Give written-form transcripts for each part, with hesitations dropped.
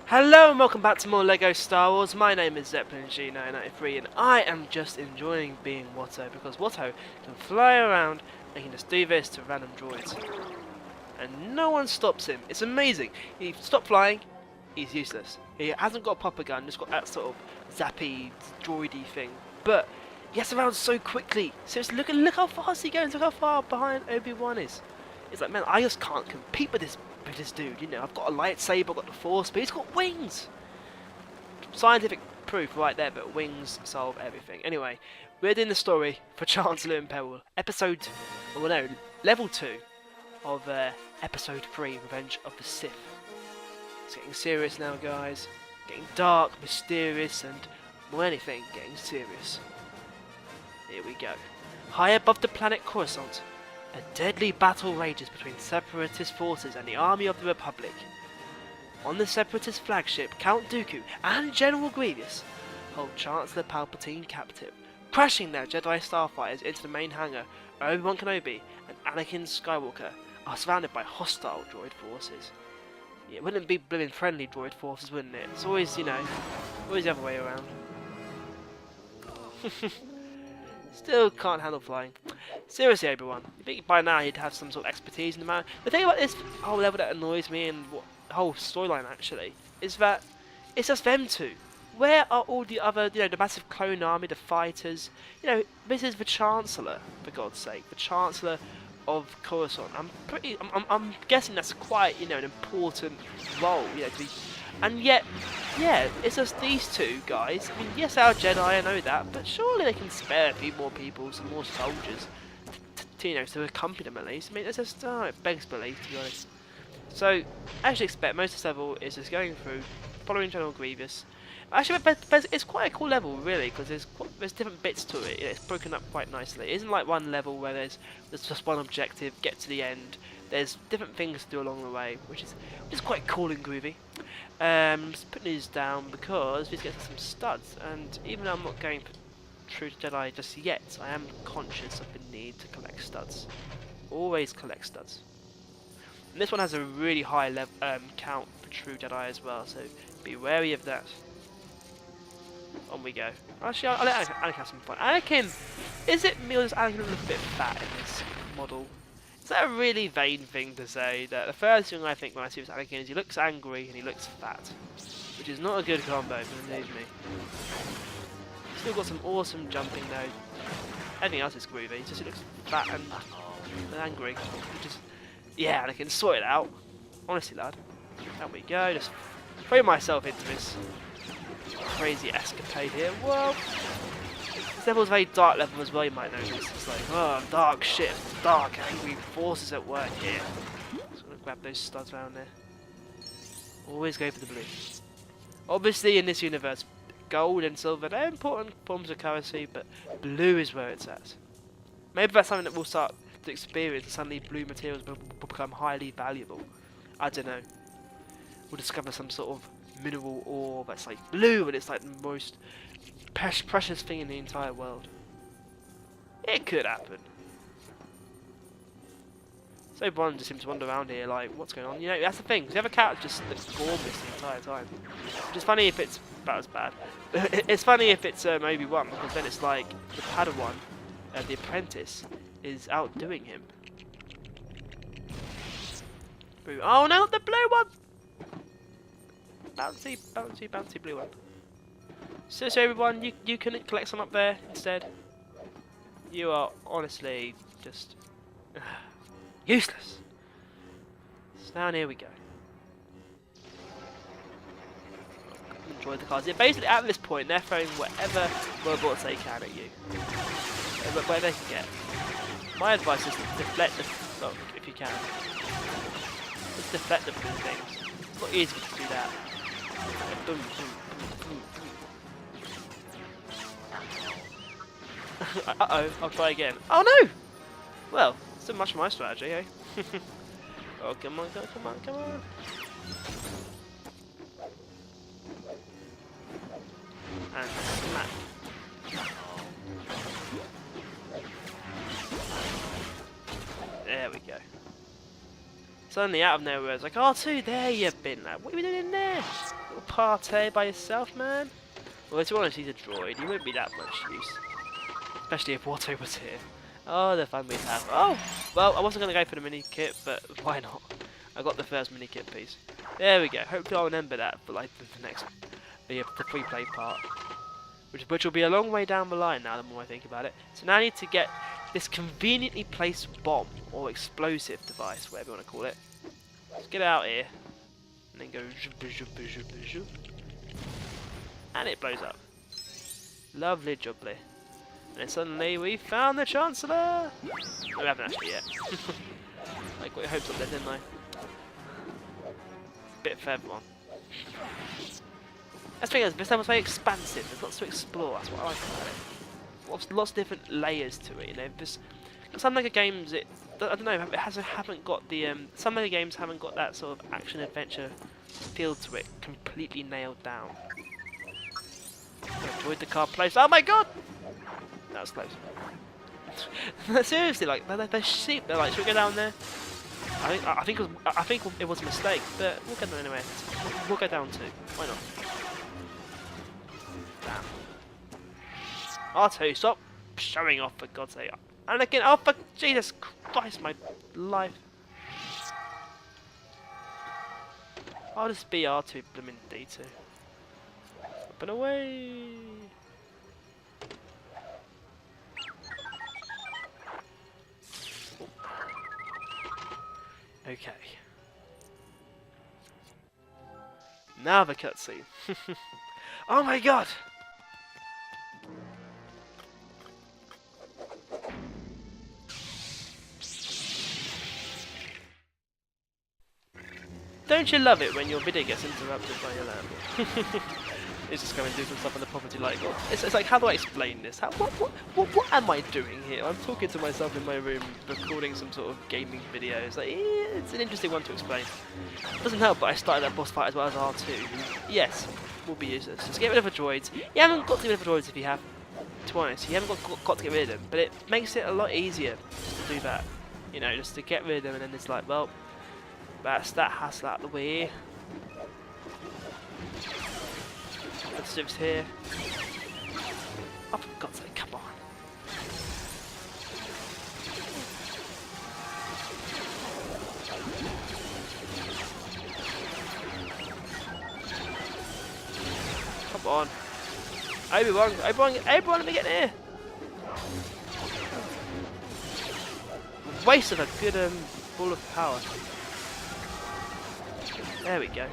Hello and welcome back to more LEGO Star Wars. My name is Zeppelin G993 and I am just enjoying being Watto because Watto can fly around and can just do this to random droids. And no one stops him. It's amazing. He stopped flying, he's useless. He hasn't got a proper gun, just got that sort of zappy, droidy thing. But he gets around so quickly. Seriously, look how fast he goes, look how far behind Obi-Wan is. It's like, man, I just can't compete with this dude, you know. I've got a lightsaber, I've got the Force, but he's got wings. Scientific proof right there that wings solve everything. Anyway, we're doing the story for Chancellor and Peril, level 2 of episode 3, Revenge of the Sith. It's getting serious now, guys. Getting dark, mysterious, and more anything, getting serious. Here we go. High above the planet Coruscant, a deadly battle rages between Separatist forces and the Army of the Republic. On the Separatist flagship, Count Dooku and General Grievous hold Chancellor Palpatine captive, crashing their Jedi starfighters into the main hangar. Obi-Wan Kenobi and Anakin Skywalker are surrounded by hostile droid forces. Yeah, it wouldn't be blooming friendly droid forces, wouldn't it? It's always, you know, always the other way around. Still can't handle flying. Seriously, Obi-Wan, you think by now he'd have some sort of expertise in the matter? The thing about this whole level that annoys me and the whole storyline actually is that it's just them two. Where are all the other, you know, the massive clone army, the fighters? You know, this is the Chancellor, for God's sake, the Chancellor of Coruscant. I'm guessing that's quite, you know, an important role, you know, to be. And yet, yeah, it's just these two guys. I mean, yes, our Jedi, I know that, but surely they can spare a few more people, some more soldiers, to you know, to accompany them at least. I mean, it's just, it begs belief, to be honest. So, I actually expect most of this level is just going through, following General Grievous. Actually, but it's quite a cool level, really, because there's different bits to it. You know, it's broken up quite nicely. It isn't like one level where there's just one objective, get to the end. There's different things to do along the way, which is quite cool and groovy. Just putting these down because we get some studs, and even though I'm not going for True to Jedi just yet, I am conscious of the need to collect studs. Always collect studs. And this one has a really high level count for True Jedi as well, so be wary of that. On we go. Actually, I'll let Anakin have some fun. Anakin, is it me or does Anakin look a bit fat in this model? Is that a really vain thing to say? That the first thing I think when I see this Anakin is he looks angry and he looks fat, which is not a good combo, believe me. Still got some awesome jumping though. Everything else is groovy. It's just he looks fat and angry, which is, yeah, Anakin, sort it out. Honestly, lad. There we go. Just throw myself into this crazy escapade here. Whoa! This level is a very dark level as well, you might notice. It's like, oh, dark shit, dark, angry forces at work here. Just gonna grab those studs around there. Always go for the blue. Obviously, in this universe, gold and silver, they're important forms of currency, but blue is where it's at. Maybe that's something that we'll start to experience, and suddenly blue materials will become highly valuable. I don't know. We'll discover some sort of mineral ore that's like blue and it's like the most precious thing in the entire world. It could happen. So everyone just seems to wander around here like, what's going on? You know, that's the thing. The other character just looks gorgeous the entire time. Which is funny if it's about as bad. It's funny if it's Obi-Wan, because then it's like the Padawan, the apprentice, is outdoing him. Oh no, not the blue one! Bouncy, bouncy, bouncy blue one. So everyone, you can collect some up there instead. You are honestly just useless. So now here we go. Enjoy the cards. Yeah, basically at this point they're throwing whatever robots they can at you. Whatever they can get. My advice is to deflect the if you can. Just deflect the blue things. It's not easy to do that. Boom, boom, boom, boom. Uh-oh, I'll try again. Oh no! Well, so much for my strategy, eh? Oh, come on, come on, come on. And smack. There we go. Suddenly out of nowhere, it's like, R2, there you've been, lad. What are you doing in there? Little party by yourself, man? Well, to be honest, he's a droid. He wouldn't be that much use. Especially if Watto was here. Oh, the fun we'd have. Oh! Well, I wasn't going to go for the mini kit, but why not? I got the first mini kit piece. There we go. Hopefully I'll remember that for like the next, the free play part. Which will be a long way down the line now, the more I think about it. So now I need to get this conveniently placed bomb, or explosive device, whatever you want to call it. Let's get it out here. And then go and it blows up. Lovely jubbly. And then suddenly we found the Chancellor! No, we haven't actually yet. I got your hopes up there, didn't I? Bit further on. That's the thing, this level's very expansive, there's lots to explore, that's what I like about it. Lots of different layers to it, you know. Some Mega games, I don't know, haven't got the, some Mega games haven't got that sort of action-adventure feel to it completely nailed down. I enjoyed the car place. Oh my god! That was close. Seriously, like they're sheep. They're like, should we go down there? I think it was a mistake, but we'll go there anyway. We'll go down too. Why not? Damn. R2, stop showing off for God's sake. And again, oh for Jesus Christ, my life. I'll just be R2 blooming D2. Up and away. Okay. Now the cutscene. Oh my god! Don't you love it when your video gets interrupted by your landlord? It's just going to do some stuff on the property like, it's like, how do I explain this? What am I doing here? I'm talking to myself in my room, recording some sort of gaming videos. Like, it's an interesting one to explain. Doesn't help, but I started that boss fight as well as R2. Yes, will be useless. Just get rid of the droids. You haven't got to get rid of the droids if you have. To be honest, you haven't got to get rid of them, but it makes it a lot easier just to do that. You know, just to get rid of them, and then it's like, well, that's that hassle out of the way. Positives here. Oh, for God's sake, come on. Come on. Obi-Wan, let me get here. Waste of a good ball of power. There we go.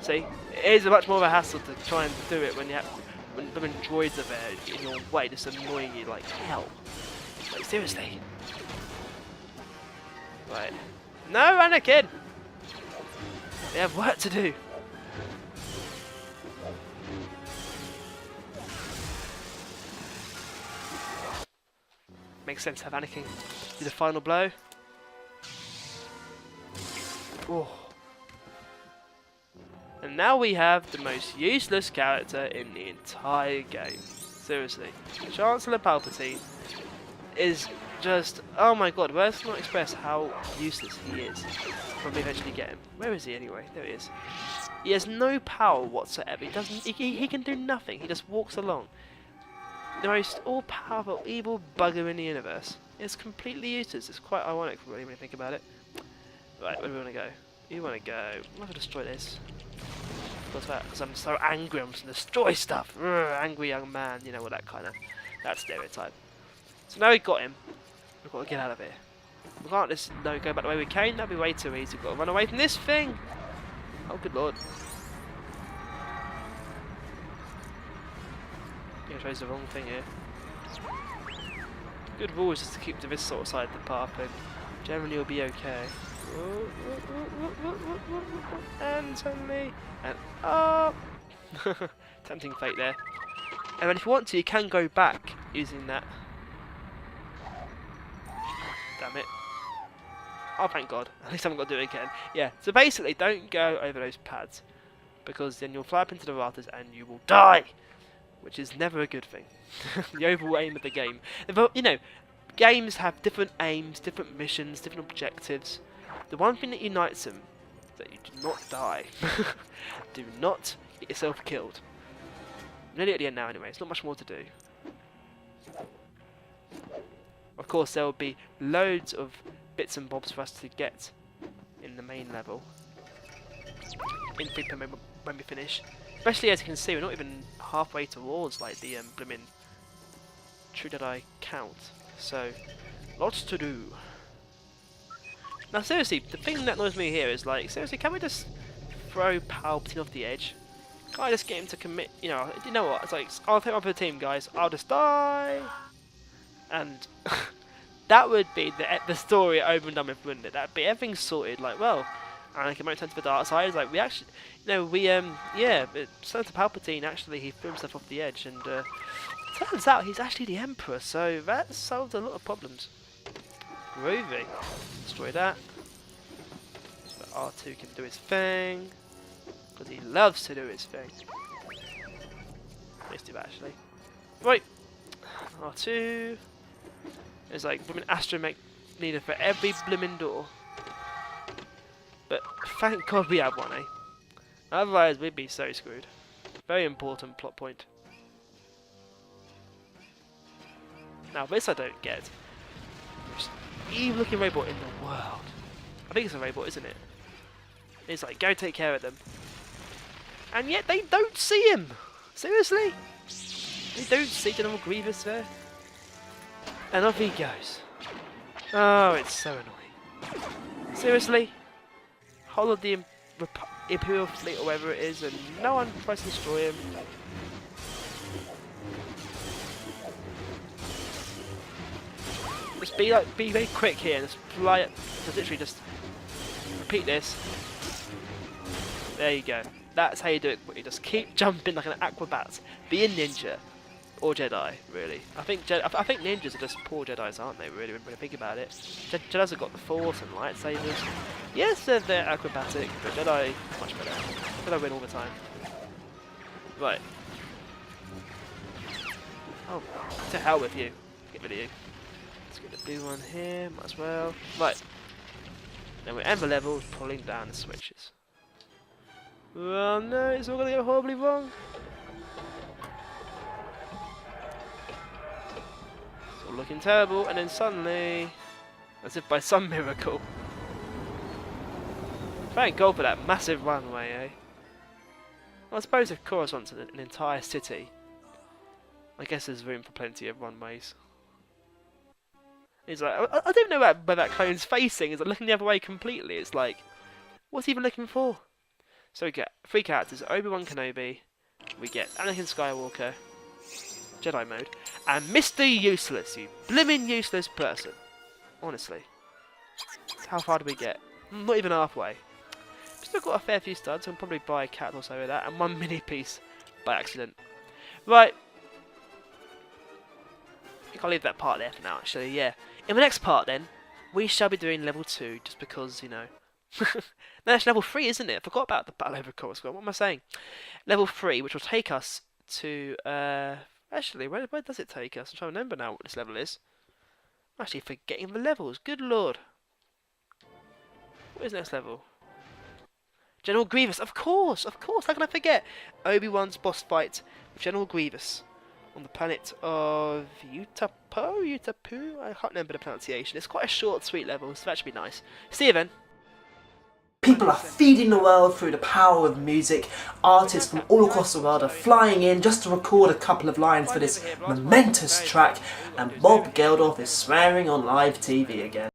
See, it is much more of a hassle to try and do it when when droids are there in your way, just annoying you like hell. Like seriously. Right. No, Anakin! We have work to do. Makes sense to have Anakin do the final blow. Oh. And now we have the most useless character in the entire game. Seriously. Chancellor Palpatine is just... Oh my god, words cannot express how useless he is when we eventually get him. Where is he anyway? There he is. He has no power whatsoever. He can do nothing. He just walks along. The most all-powerful, evil bugger in the universe. It's completely useless. It's quite ironic really when you think about it. Right, where do we want to go? You want to go... I'm not going to destroy this. Because I'm so angry, I'm just going to destroy stuff. Angry young man, you know what, that stereotype. So now we've got him. We've got to get out of here. We can't just go back the way we came. That'd be way too easy. We've got to run away from this thing. Oh, good lord. Yeah, chose the wrong thing here. Good rule is just to keep to this sort of side of the path, and generally you'll be okay. And suddenly, and oh, tempting fate there. And then if you want to, you can go back using that. Damn it! Oh, thank God! At least I haven't got to do it again. Yeah. So basically, don't go over those pads, because then you'll fly up into the rafters and you will die, which is never a good thing. The overall aim of the game. But, you know, games have different aims, different missions, different objectives. The one thing that unites them is that you do not die. Do not get yourself killed. I'm nearly at the end now anyway, it's not much more to do. Of course there will be loads of bits and bobs for us to get in the main level. In when we finish. Especially as you can see, we're not even halfway towards like the blooming True Jedi count. So, lots to do. Now seriously, the thing that annoys me here is like, seriously, can we just throw Palpatine off the edge? Can't I just get him to commit, you know what, it's like, I'll take one for the team guys, I'll just die! And that would be the story over and done with, wouldn't it? That'd be everything sorted, like, well, Anakin might turn to the dark side, it's like, we actually, yeah, but Senator Palpatine, actually, he threw himself off the edge, and turns out he's actually the Emperor, so that solves a lot of problems. Groovy. Destroy that. So that R2 can do his thing. Because he loves to do his thing. Let's do that actually. Right. R2. There's like blooming astromech needed for every blooming door. But thank God we have one, eh? Otherwise we'd be so screwed. Very important plot point. Now this I don't get. Evil looking robot in the world. I think it's a robot, isn't it? It's like, go take care of them. And yet they don't see him! Seriously? They don't see General Grievous there? And off he goes. Oh, it's so annoying. Seriously? Whole of the Imperial fleet or whatever it is, and no one tries to destroy him. Just be very quick here and just fly it. Just literally just repeat this. There you go. That's how you do it. You just keep jumping like an acrobat. Be a ninja. Or Jedi, really. I think ninjas are just poor Jedis, aren't they, really, when you think about it? Jedis have got the Force and lightsabers. Yes, they're acrobatic, but Jedi, much better. Jedi win all the time. Right. Oh, to hell with you. Get rid of you. Let's get the blue one here, might as well. Right. Then we end the level pulling down the switches. Oh no, it's all going to go horribly wrong. It's all looking terrible, and then suddenly, as if by some miracle, thank God for that massive runway, eh? Well, I suppose it corresponds to an entire city. I guess there's room for plenty of runways. He's like, I don't know where that clone's facing. Is it looking the other way completely? It's like, what's he even looking for? So we get 3 characters: Obi-Wan Kenobi, we get Anakin Skywalker, Jedi mode, and Mr. Useless, you blimmin' useless person. Honestly. How far do we get? Not even halfway. Still got a fair few studs, I'll probably buy a cat or so with that, and 1 mini piece by accident. Right. I think I'll leave that part there for now, actually, yeah. In the next part, then, we shall be doing level 2, just because, you know. No, that's level 3, isn't it? I forgot about the battle over Coruscant. What am I saying? Level 3, which will take us to, actually, where does it take us? I'm trying to remember now what this level is. I'm actually forgetting the levels. Good lord. What is the next level? General Grievous, of course, how can I forget? Obi-Wan's boss fight with General Grievous on the planet of Utapu? I can't remember the pronunciation. It's quite a short, sweet level, so that should be nice. See you then. People are feeding the world through the power of music. Artists from all across the world are flying in just to record a couple of lines for this momentous track, and Bob Geldof is swearing on live TV again.